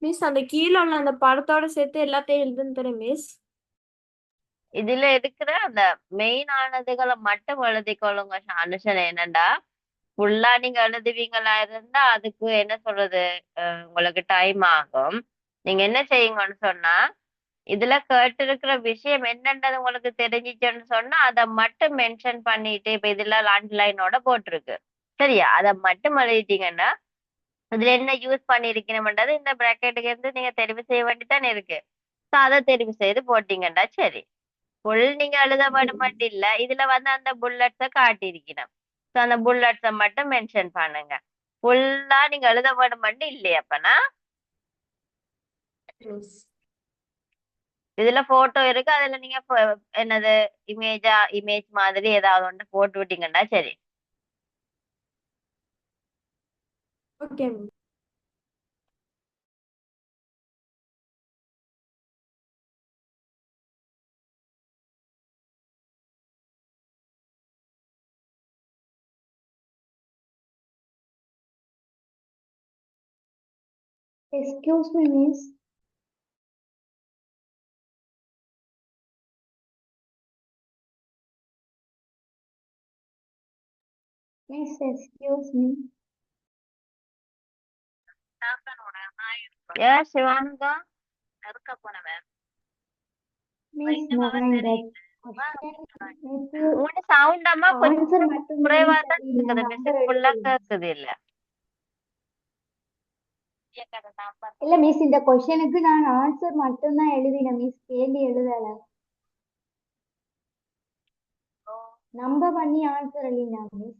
Miss அந்த கீழே உள்ள அந்த படத்தோட சேர்த்து எல்லாத்தையும் எழுதுன்னு தரேன் மிஸ். இதுல இருக்கிற அந்த மெயின் ஆனதுகளை மட்டும் எழுதிக்கொள்ளுங்க ஷானுஷன். என்னண்டா ஃபுல்லா நீங்க எழுதுவீங்களா இருந்தா அதுக்கு என்ன சொல்றது, உங்களுக்கு டைம் ஆகும். நீங்க என்ன செய்யுங்கன்னு சொன்னா, இதுல கேட்டு இருக்கிற விஷயம் என்னன்றது உங்களுக்கு தெரிஞ்சிச்சுன்னு சொன்னா அதை மட்டும் மென்ஷன் பண்ணிட்டு, இப்ப இதுல லைனோட போட்டிருக்கு சரியா, அதை மட்டும் எழுதிட்டீங்கன்னா இதுல என்ன யூஸ் பண்ணிருக்கணும்ன்றது இந்த பிராக்கெட்டுக்கு இருந்து நீங்க தெரிவு செய்ய வேண்டித்தானே இருக்கு. So அதை தெரிவு செய்து போட்டீங்கன்னா சரி. ஃபுல் நீங்க எழுத மட்டும் இல்ல, இதுல அந்த புல்லட்ஸ காட்டியிருக்கணும். ஸோ அந்த புல்லட்ஸை மட்டும் மென்ஷன் பண்ணுங்க. ஃபுல்லா நீங்க எழுத மட்டும் இல்லையாப்பனா. மிஸ் இதுல போட்டோ இருக்கு, அதுல நீங்க என்னது இமேஜ் மாதிரி ஏதாவது ஒன்று போட்டு விட்டீங்கன்னா சரி. Okay miss. Excuse me, miss. Miss, excuse me. ஏன் சிவானுக்கா Miss, நான் இந்த question உங்களோட சவுண்ட் அம்மா answer கொஞ்சம் மட்டும்தான் குறைவா தான் தெரியும். இருக்குது, நான் number மெசேஜ் ஃபுல்லா எழுதல. கேக்குது இல்ல. இல்ல மிஸ், இந்த கொஸ்டினுக்கு நான் ஆன்சர் மட்டும்தான் எழுதினேன் மிஸ், கேள்வி எழுதல. நம்பர் பண்ணி ஆன்சர் எழுதினேன் மிஸ்.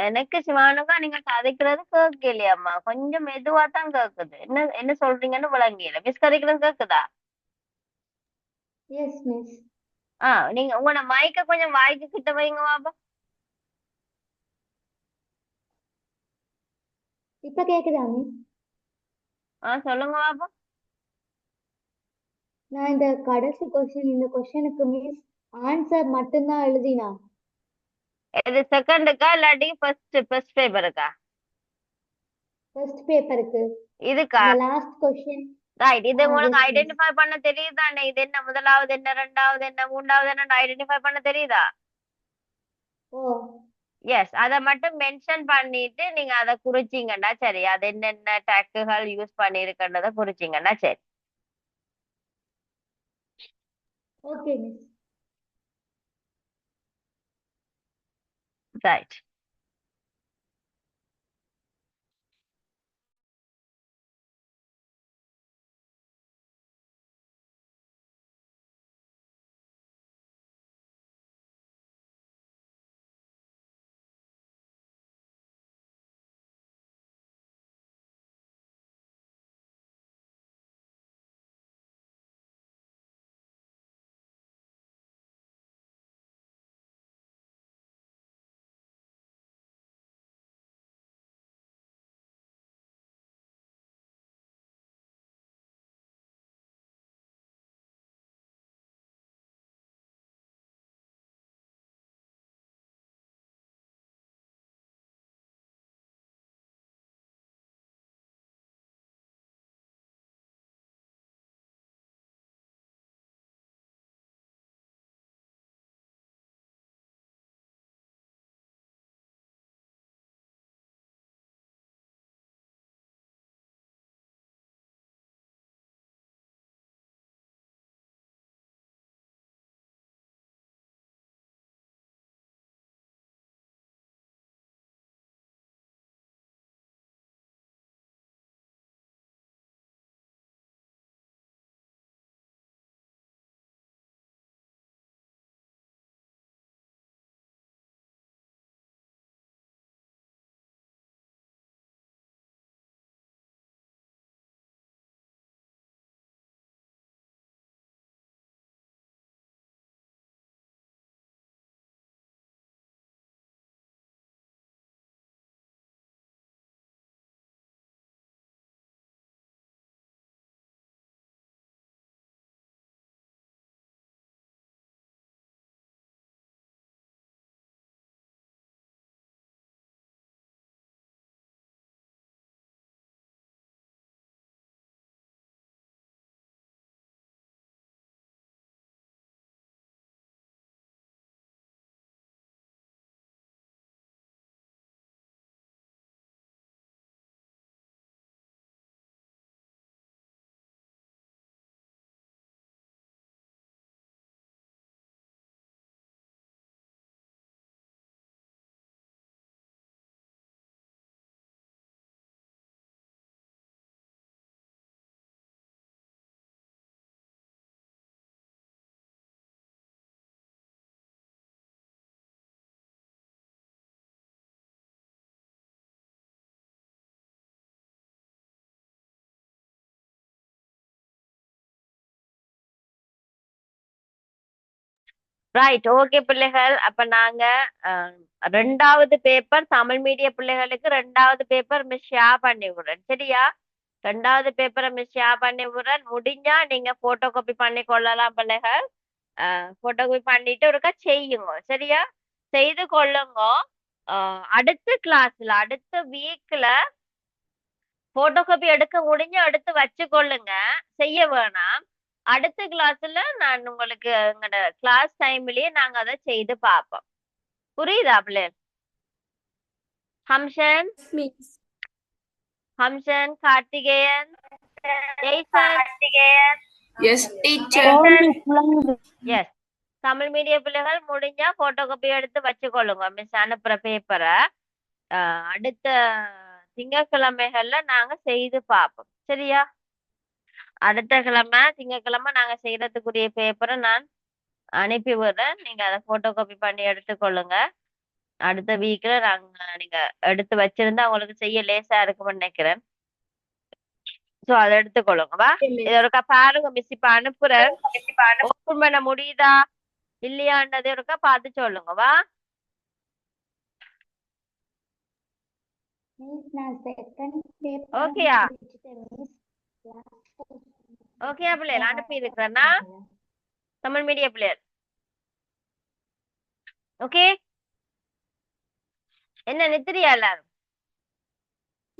எனக்கு சிவானுக்கா நீங்க கதைக்கிறது கேட்கலையாம்மா, கொஞ்சம் மெதுவா தான் கேக்குது. என்ன என்ன சொல்றீங்கன்னு விளங்கல. மிஸ் கதைக்கிறது கேக்குதா? Yes miss. நீங்க உங்களோட மைக்க கொஞ்சம் வாய்க்கு கிட்ட வைங்க பாப்பா. இப்ப கேக்குதா மிஸ்? சொல்லுங்க பாப்பா. நான் இந்த கடைசி கொஸ்டின், இந்த கொஸ்டினுக்கு மிஸ் ஆன்சர் மட்டும்தான் எழுதினா. இது செகண்டுக்கா இல்லாட்டி ஃபர்ஸ்ட் பேப்பருக்கா? ஃபர்ஸ்ட் பேப்பருக்கு இதுக்கா? இந்த லாஸ்ட் கொஸ்டின். ரைட். இது உங்களுக்கு எஸ் மிஸ். ஐடென்டிஃபை பண்ண தெரியுதானே? இது என்ன முதலாவது, என்ன ரெண்டாவது, என்ன மூன்றாவது, என்ன ஐடென்டிஃபை பண்ண தெரியுதா? ஓ எஸ், அதை மட்டும் மென்ஷன் பண்ணிட்டு நீங்க அதை குறிச்சீங்கன்னா சரி. அது என்னென்ன டேக்குகள் யூஸ் பண்ணிருக்கன்றதை குறிச்சீங்கன்னா சரி. Okay miss. Right. Right, okay பிள்ளைகள். அப்ப நாங்க அஹ், 2வது பேப்பர் தமிழ் மீடிய பிள்ளைகளுக்கு 2வது பேப்பர் மிஸ் ஷேர் பண்ணி விடுறேன். சரியா? 2வது பேப்பரை மிஸ் ஷேர் பண்ணி விடுறேன். முடிஞ்சா நீங்க போட்டோ காப்பி பண்ணி கொள்ளலாம் பிள்ளைகள். போட்டோ காப்பி பண்ணிட்டு ஒருக்கா செய்யுங்க. சரியா? செய்து கொள்ளுங்க. அடுத்த கிளாஸ்ல அடுத்த வீக்ல போட்டோ காப்பி எடுக்க முடிஞ்சு எடுத்து வச்சு கொள்ளுங்க. செய்ய வேணாம். அடுத்த கிளாஸ்ல நான் உங்களுக்கு எங்களோட கிளாஸ் டைம்லயே நாங்க அதை செய்து பார்ப்போம். புரியுதா பிள்ளை? Hamsan, miss. Hamsan, Karthikeyan, Jaison. Yes, teacher. Yes, Tamil medium பிள்ளைகள் முடிஞ்சா போட்டோ காப்பி எடுத்து வச்சுக்கொள்ளுங்க. மிஸ் அனுப்புற பேப்பரை அடுத்த திங்கட்கிழமைகள்ல நாங்க செய்து பார்ப்போம். சரியா? அடுத்த கிழமை திங்கட்கிழமை நாங்க செய்யறதுக்குரிய பேப்பரை நான் அனுப்பி விடுறேன். நீங்க அதை போட்டோ காப்பி பண்ணி எடுத்துக்கொள்ளுங்க. அடுத்த வீக்ல நீங்க எடுத்து வச்சிருந்தா உங்களுக்கு செய்ய லேசா இருக்கும்னு நினைக்கிறேன். சோ அதை எடுத்துக்கொள்ளுங்க. வா, Okay, miss. இது ஒருக்கா பாருங்க மிஸ். இப்ப அனுப்புறேன். ஓப்பன் பண்ண முடியுதா இல்லையான்றதை ஒருக்கா பார்த்து சொல்லுங்க. வா, மிஸ் நான் செகண்ட் பேப்பர் ஓகேயா? முடிச்சிட்டேன் மிஸ். ஓகேயா பிள்ளைகள்? அனுப்பி இருக்கிறேன்னா தமிழ் மீடியம் பிள்ளைகள். ஓகே, என்ன நித்திரியா எல்லாரும்?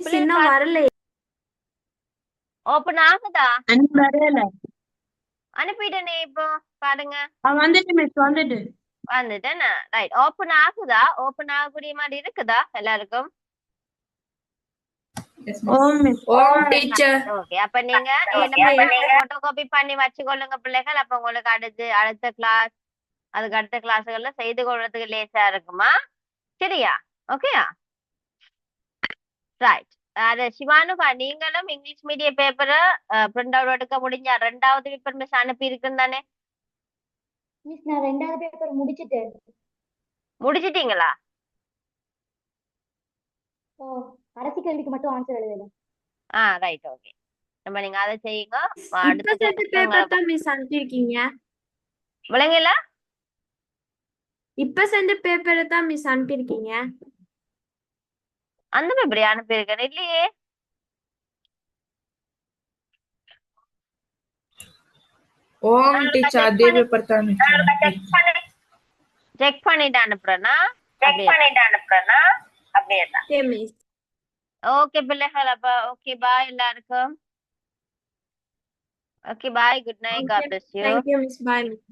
மிஸ், இன்னும் வரல. ஓப்பன் ஆகுதா? வரல. அனுப்பிட்டேனே இப்போ பாருங்க. வந்துட்டு மிஸ் வந்துட்டு. வந்துட்டேன்னா ரைட். ஓப்பன் ஆகுதா? ஓப்பன் ஆகக்கூடிய மாதிரி இருக்குதா எல்லாருக்கும்? Teacher. ஓகே, அப்ப நீங்க போட்டோ காப்பி பண்ணி வச்சுக்கொள்ளுங்க பிள்ளைகள். அப்ப உங்களுக்கு அடுத்த கிளாஸ் அதுக்கு அடுத்த கிளாஸ்கள்ல செய்து கொள்றதுக்கு லேசா இருக்குமா? சரியா? ஓகேயா? ரைட். அது சிவானுகா, நீங்களும் இங்கிலீஷ் மீடியம் பேப்பரை பிரிண்ட் அவுட் எடுக்க முடிஞ்சா 2வது பேப்பர் மிஸ் அனுப்பி இருக்குன்னு தானே? மிஸ் நான் 2வது பேப்பர் முடிச்சிட்டேன். முடிச்சிட்டீங்களா? ஓ, கடைசி கேள்விக்கு மட்டும் ஆன்சர் எழுதல. Right, okay. நம்ம நீங்க அதை செய்யுங்க. இப்ப அடுத்த செஞ்ச பேப்பர் தான் மிஸ் அனுப்பியிருக்கீங்க. விளங்கல? இப்ப செஞ்ச பேப்பரை தான் மிஸ் அனுப்பியிருக்கீங்க. அந்த பேப்பர் அனுப்பியிருக்கேன் இல்லையே. Teacher, அதே பேப்பர் தான். செக் பண்ணிட்டு அனுப்புறேன்னா அப்படியே தான். Okay, miss. ஓகே பிள்ளைகள். அப்ப ஓகே, பாய் எல்லாருக்கும். Okay, bye, good night, God bless you. Thank you, miss. Bye, miss.